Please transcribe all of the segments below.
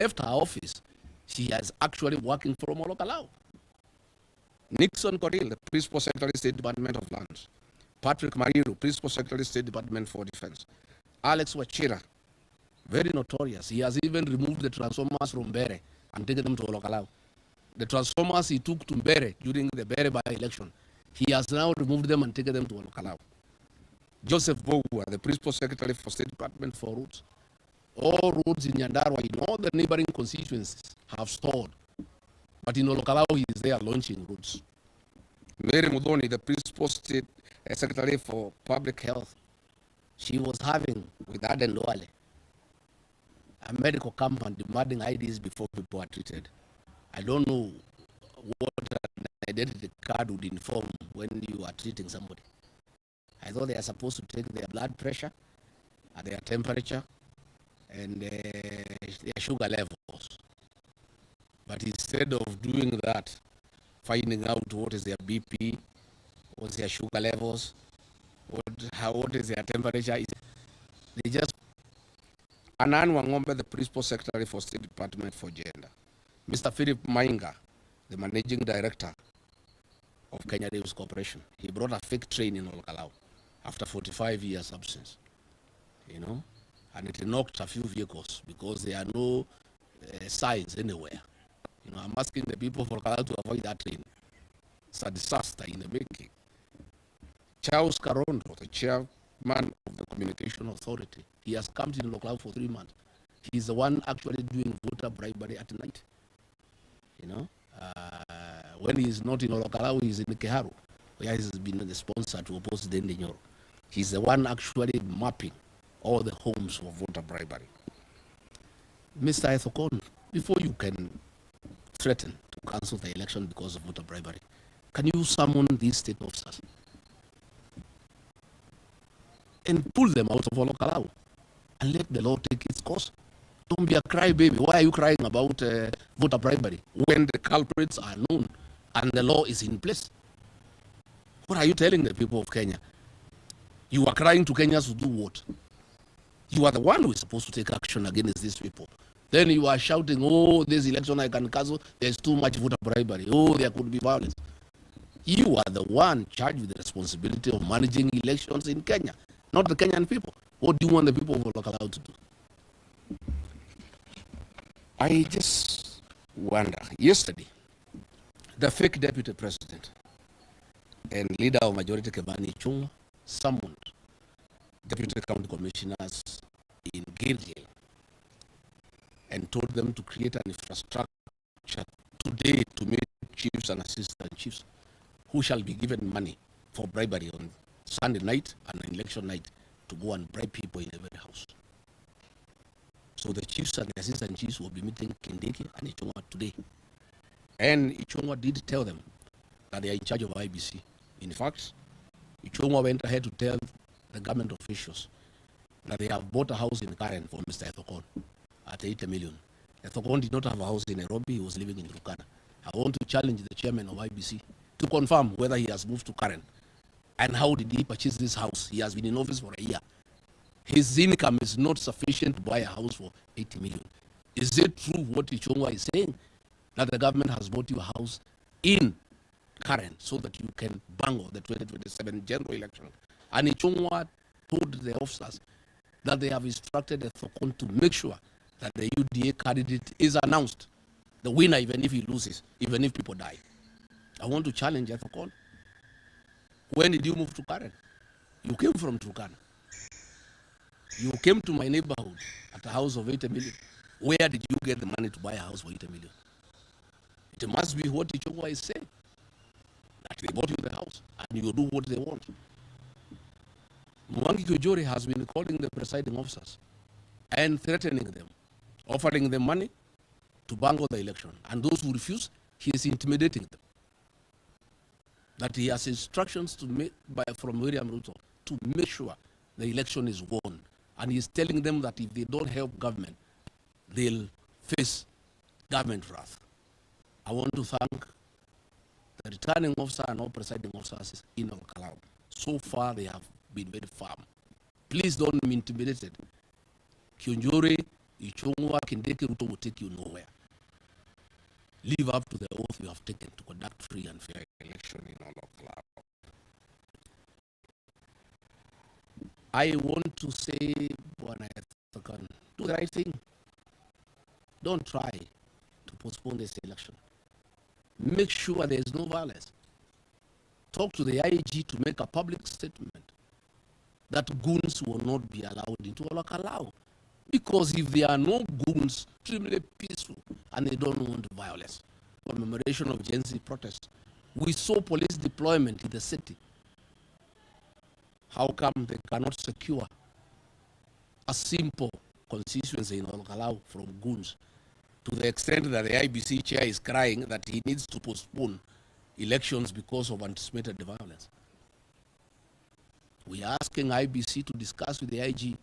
left her office, she is actually working for Kalou. Nixon Coril, the Principal Secretary, State Department of Lands. Patrick Mariru, Principal Secretary, State Department for Defense. Alex Wachira, very notorious. He has even removed the transformers from Bere and taken them to Kalou. The transformers he took to Bere during the Bere by-election, he has now removed them and taken them to Kalou. Joseph Bogua, the Principal Secretary for State Department for Roads. All roads in Nyandarua, in all the neighboring constituencies, have stalled. But in Kalou, he is there launching roads. Mary Mudoni, the Principal State Secretary for Public Health, she was having, with Aden Duale, a medical campaign demanding IDs before people are treated. I don't know what an identity card would inform when you are treating somebody. I thought they are supposed to take their blood pressure, their temperature, and their sugar levels. But instead of doing that, finding out what is their BP, what's their sugar levels, what is their temperature, they just... Anan Wangombe, the Principal Secretary for State Department for Gender. Mr. Philip Mainga, the Managing Director of Kenya Rails Corporation. He brought a fake train in Kalou after 45 years absence, and it knocked a few vehicles because there are no signs anywhere. I'm asking the people for Kalou to avoid that train. It's a disaster in the making. Charles Karondo, the chairman of the Communication Authority, he has come to Kalou for 3 months. He's the one actually doing voter bribery at night. When he's not in Kalou, he's in Keharu, where he's been the sponsor to oppose the Nyoro. He's the one actually mapping all the homes for voter bribery. Mr. Ethokon, before you can threaten to cancel the election because of voter bribery, can you summon these state officers and pull them out of Kalou and let the law take its course? Don't be a crybaby. Why are you crying about voter bribery when the culprits are known and the law is in place? What are you telling the people of Kenya? You are crying to Kenyans to do what? You are the one who is supposed to take action against these people. Then you are shouting, oh, this election I can cancel, there's too much voter bribery, oh, there could be violence. You are the one charged with the responsibility of managing elections in Kenya, not the Kenyan people. What do you want the people of Kalou to do? I just wonder, yesterday, the fake deputy president and leader of majority Kebani Chung summoned deputy county commissioners in Gilgil and told them to create an infrastructure today to meet chiefs and assistant chiefs who shall be given money for bribery on Sunday night and on election night to go and bribe people in every house. So the chiefs and the assistant chiefs will be meeting Kindiki and Ichung'wa today. And Ichung'wa did tell them that they are in charge of IBC. In fact, Ichung'wa went ahead to tell the government officials that they have bought a house in Karen for Mr. Ethokon at 80 million. Ethokon did not have a house in Nairobi, he was living in Turkana. I want to challenge the chairman of IBC to confirm whether he has moved to Karen and how did he purchase this house. He has been in office for a year. His income is not sufficient to buy a house for 80 million. Is it true what Ichung'wa is saying, that the government has bought you a house in Karen so that you can bangle the 2027 general election? And Ichung'wa told the officers that they have instructed Ethokon to make sure that the UDA candidate is announced, the winner, even if he loses, even if people die. I want to challenge Ethokon. When did you move to Karen? You came from Turkana. You came to my neighborhood at a house of 80 million. Where did you get the money to buy a house for 80 million? It must be what Ichung'wa is saying, that they bought you the house and you do what they want. Mwangi Kujori has been calling the presiding officers and threatening them, offering them money to bangle the election. And those who refuse, he is intimidating them. That he has instructions to make from William Ruto to make sure the election is won. And he is telling them that if they don't help government, they'll face government wrath. I want to thank the returning officer and all presiding officers in Kalou. So far, they have been very firm. Please don't be intimidated. Kionjore Ichungwa Kindeki Ruto will take you nowhere. Live up to the oath you have taken to conduct free and fair election in Olokla. I want to say, do the right thing. Don't try to postpone this election. Make sure there is no violence. Talk to the IG to make a public statement that goons will not be allowed into Olokala. Because if there are no goons, extremely peaceful, and they don't want violence, commemoration of Gen Z protests, we saw police deployment in the city. How come they cannot secure a simple constituency in Olokala from goons, to the extent that the IBC chair is crying that he needs to postpone elections because of anticipated violence? We are asking IBC to discuss with the IG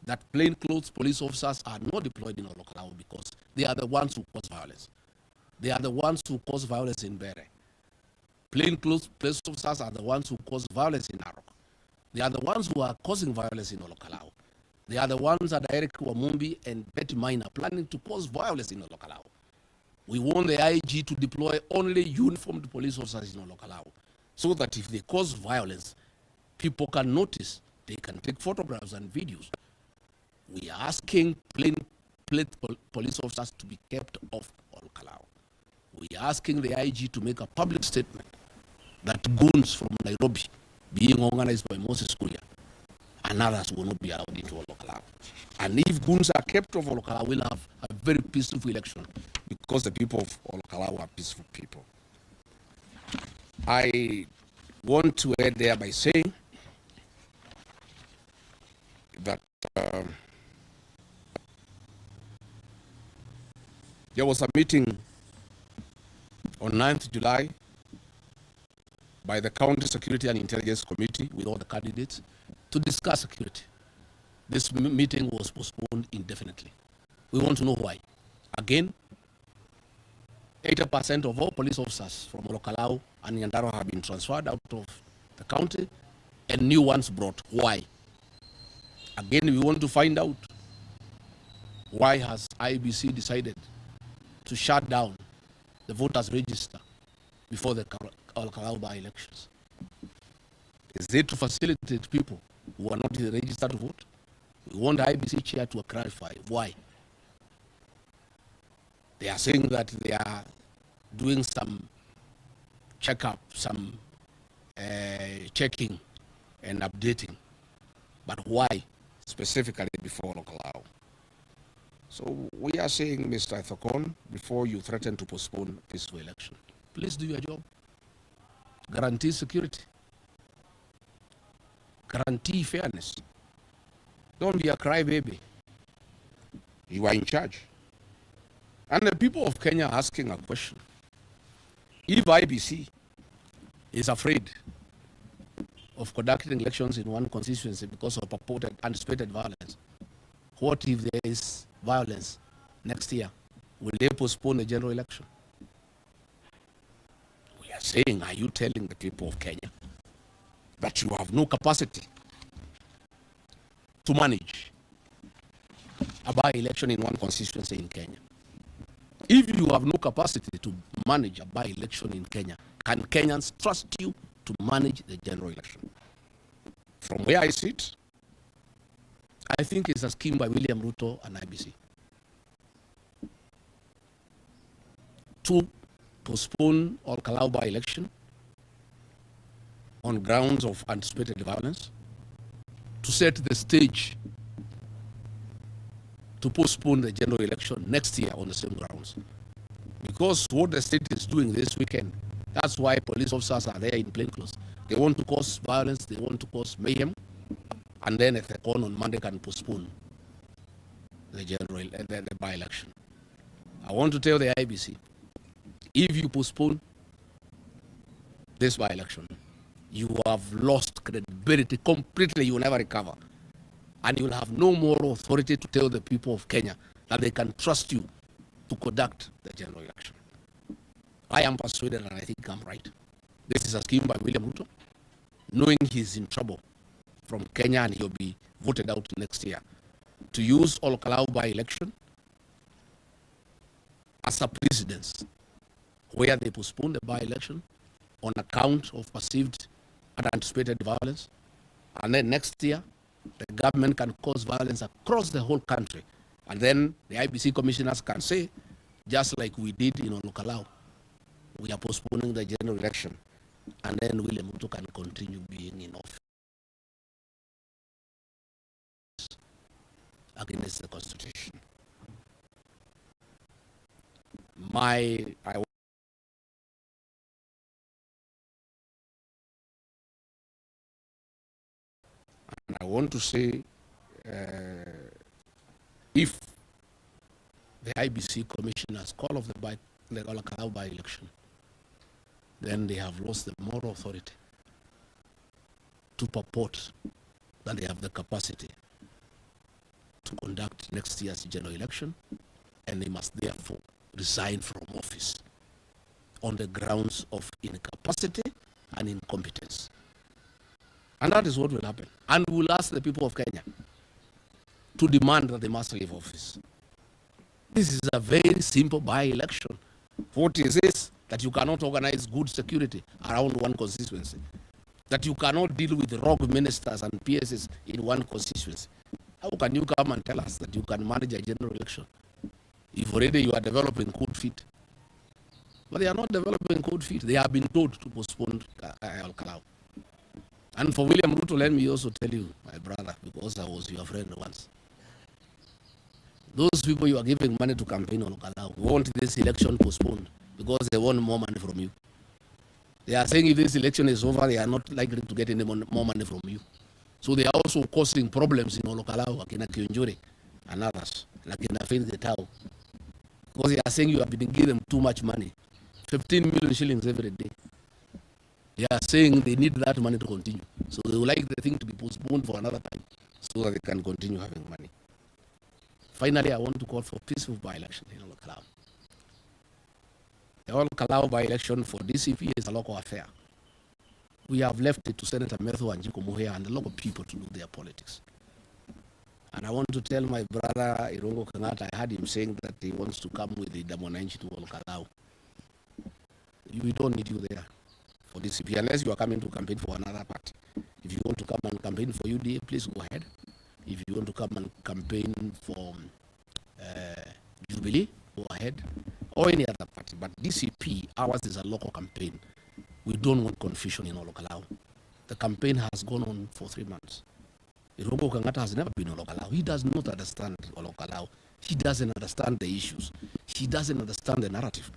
that plainclothes police officers are not deployed in Olokala because they are the ones who cause violence. They are the ones who cause violence in Bere. Plainclothes police officers are the ones who cause violence in Narok. They are the ones who are causing violence in Olokala. They are the ones that Eric Wamumbi and Betty Mine are planning to cause violence in Olokala. We want the IG to deploy only uniformed police officers in Olokala, so that if they cause violence, people can notice, they can take photographs and videos. We are asking plainclothes police officers to be kept off Olokala. We are asking the IG to make a public statement that goons from Nairobi, being organized by Moses Kuria, and others will not be allowed into Olokala. And if goons are kept off Olokala, we'll have a very peaceful election because the people of Olokala are peaceful people. I want to add there by saying that there was a meeting on 9th July by the County Security and Intelligence Committee with all the candidates to discuss security. This meeting was postponed indefinitely. We want to know why. Again, 80% of all police officers from Olokala and Nyandarua have been transferred out of the county and new ones brought. Why? Again, we want to find out why has IBC decided to shut down the voters register before the Olokala by-elections. Is it to facilitate people who are not in the register to vote? We want the IBC chair to clarify why. They are saying that they are doing some checkup, some checking and updating, but why specifically before Olokala? So we are saying, Mr. Thokon, before you threaten to postpone this election, please do your job. Guarantee security. Guarantee fairness. Don't be a crybaby. You are in charge. And the people of Kenya are asking a question. If IBC is afraid of conducting elections in one constituency because of purported anticipated violence, what if there is violence next year? Will they postpone the general election? We are saying, are you telling the people of Kenya that you have no capacity to manage a by-election in one constituency in Kenya? If you have no capacity to manage a by-election in Kenya, can Kenyans trust you to manage the general election? From where I sit, I think it's a scheme by William Ruto and IBC to postpone or Kalou by-election on grounds of anticipated violence, to set the stage to postpone the general election next year on the same grounds. Because what the state is doing this weekend, that's why police officers are there in plainclothes. They want to cause violence, they want to cause mayhem, and then at the call on Monday can postpone the general the by-election. I want to tell the IBC, if you postpone this by-election, you have lost credibility completely. You will never recover. And you will have no more authority to tell the people of Kenya that they can trust you to conduct the general election. I am persuaded, and I think I'm right. This is a scheme by William Ruto, knowing he's in trouble from Kenya and he'll be voted out next year. to use Olkalau by-election as a precedence where they postpone the by-election on account of perceived and anticipated violence. And then next year, the government can cause violence across the whole country. And then the IBC commissioners can say, just like we did in Olkalau, we are postponing the general election. And then William Ruto can continue being in office against the Constitution. I want to say, if the IBC commissioners call off the Olkalau by-election, then they have lost the moral authority to purport that they have the capacity to conduct next year's general election, and they must therefore resign from office on the grounds of incapacity and incompetence. And that is what will happen. And we will ask the people of Kenya to demand that they must leave office. This is a very simple by-election. What is this? That you cannot organize good security around one constituency. That you cannot deal with rogue ministers and PSs in one constituency. How can you come and tell us that you can manage a general election if already you are developing cold feet? But they are not developing cold feet. They have been told to postpone Olkalau. And for William Ruto, let me also tell you, my brother, because I was your friend once, those people you are giving money to campaign on Kalou want this election postponed because they want more money from you. They are saying if this election is over, they are not likely to get any more money from you. So they are also causing problems in Olkalau, Akina Kionjure, and others, like in Afin the Tau. Because they are saying you have been giving them too much money, 15 million shillings every day. They are saying they need that money to continue. So they would like the thing to be postponed for another time so that they can continue having money. Finally, I want to call for peaceful by-election in Olkalau. The Olkalau by-election for DCP is a local affair. We have left it to Senator Methu and Jikomuhea and the local people to do their politics. And I want to tell my brother Irungu Kang'ata, I heard him saying that he wants to come with the Damonanchi to Olkalau. We don't need you there for DCP unless you are coming to campaign for another party. If you want to come and campaign for UDA, please go ahead. If you want to come and campaign for Jubilee, go ahead, or any other party. But DCP, ours is a local campaign. We don't want confusion in Olkalau. The campaign has gone on for 3 months. Irungu Kang'ata has never been in Olkalau. He does not understand Olkalau. He doesn't understand the issues. He doesn't understand the narrative.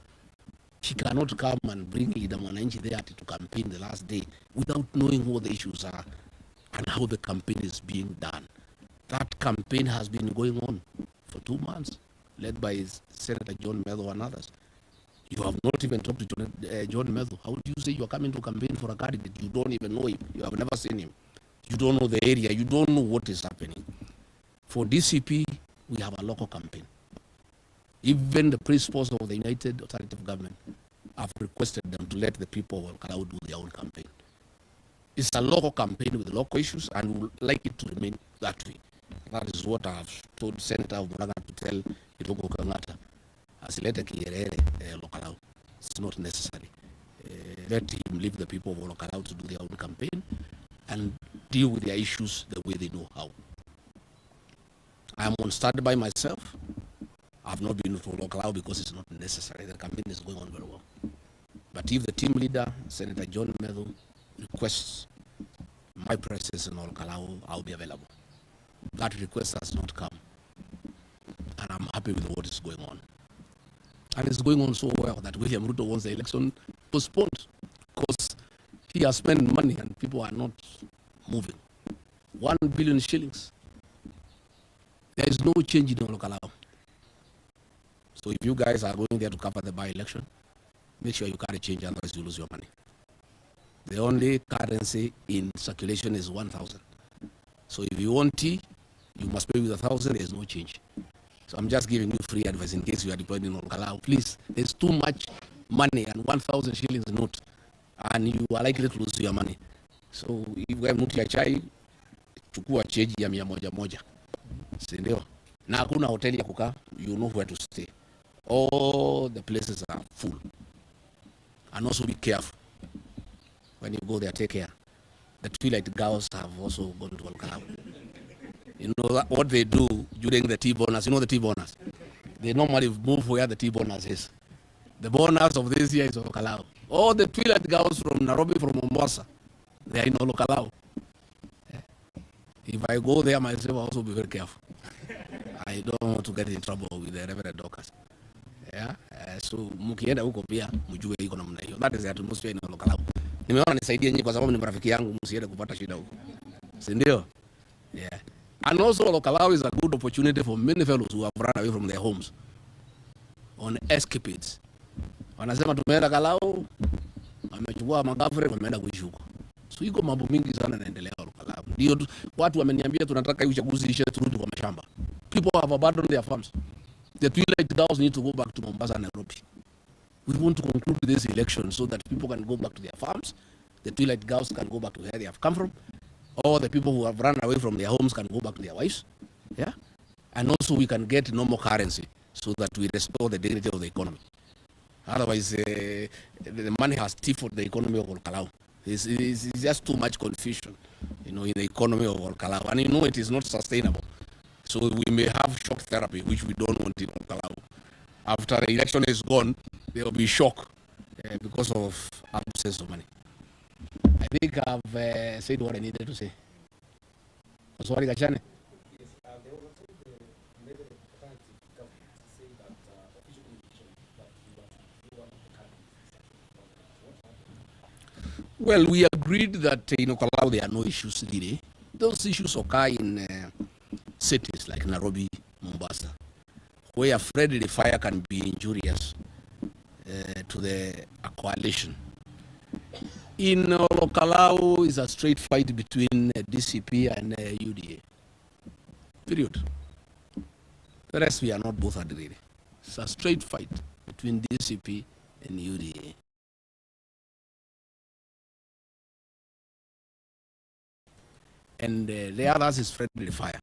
He cannot come and bring Leader Mwananchi there to campaign the last day without knowing what the issues are and how the campaign is being done. That campaign has been going on for 2 months, led by Senator John Methu and others. You have not even talked to John Methu. How do you say you are coming to campaign for a candidate? You don't even know him. You have never seen him. You don't know the area. You don't know what is happening. For DCP, we have a local campaign. Even the principals of the United Alternative Government have requested them to let the people of Kalou do their own campaign. It's a local campaign with local issues, and we would like it to remain that way. That is what I have told Senator of Muraga to tell Irungu Kang'ata. As later Olkalau. It's not necessary. Let him leave the people of Olkalau to do their own campaign and deal with their issues the way they know how. I am on standby myself. I have not been to Olkalau because it's not necessary. The campaign is going on very well. But if the team leader, Senator John Methu, requests my presence in Olkalau, I'll be available. That request has not come. And I'm happy with what is going on. And it's going on so well that William Ruto wants the election postponed because he has spent money and people are not moving. 1 billion shillings. There is no change in Olkalau. So if you guys are going there to cover the by-election, make sure you carry change, otherwise you lose your money. The only currency in circulation is 1,000. So if you want tea, you must pay with 1,000, there is no change. So I'm just giving you free advice in case you are deployed in Kalou. Please, there's too much money and 1,000 shillings note, and you are likely to lose your money. So if you have not your chai, chukua cheji ya 100 moja. si ndio? Na hakuna hoteli ya kukaa, you know where to stay. All the places are full. And also be careful when you go there. Take care. The Twilight girls have also gone to Kalou. You know that what they do during the T-bonus. You know the T-bonus. They normally move where the T-bonus is. The bonus of this year is Kalou. All the Twilight girls from Nairobi, from Mombasa, they are in Kalou. If I go there myself, I'll also be very careful. I don't want to get in trouble with the Reverend Doctors. Yeah, so mkienda huko pia mjue iko namna hiyo. That is the atmosphere in Kalou. Nimeona nisaidie nyinyi kwa sababu ni marafiki yangu, msiende kupata shida huko. Si ndio? Yeah. And also Kalou is a good opportunity for many fellows who have run away from their homes on escapades. Wanasema tumeenda Kalou, wamechukua magafre, wameenda kuishi huko. So iko mambo mingi sana yanaendelea Kalou. Ndio watu wameniambia tunataka uchaguzi ishe turudi kwa mashamba. People have abandoned their farms. The Twilight girls need to go back to Mombasa and Nairobi. We want to conclude this election so that people can go back to their farms. The Twilight girls can go back to where they have come from. All the people who have run away from their homes can go back to their wives. Yeah? And also we can get normal currency so that we restore the dignity of the economy. Otherwise, the money has stifled the economy of Kalou. It's just too much confusion, you know, in the economy of Kalou. And you know it is not sustainable. So we may have shock therapy, which we don't want in Kalou. After the election is gone, there will be shock because of absence of money. I think I've said what I needed to say. Sorry, Gachane. Well, we agreed that in Kalou there are no issues really. Those issues occur in cities like Nairobi, Mombasa, where friendly fire can be injurious to the coalition. In Kalou is a straight fight between DCP and UDA. Period. The rest we are not both agreed. It's a straight fight between DCP and UDA. And the others is friendly fire.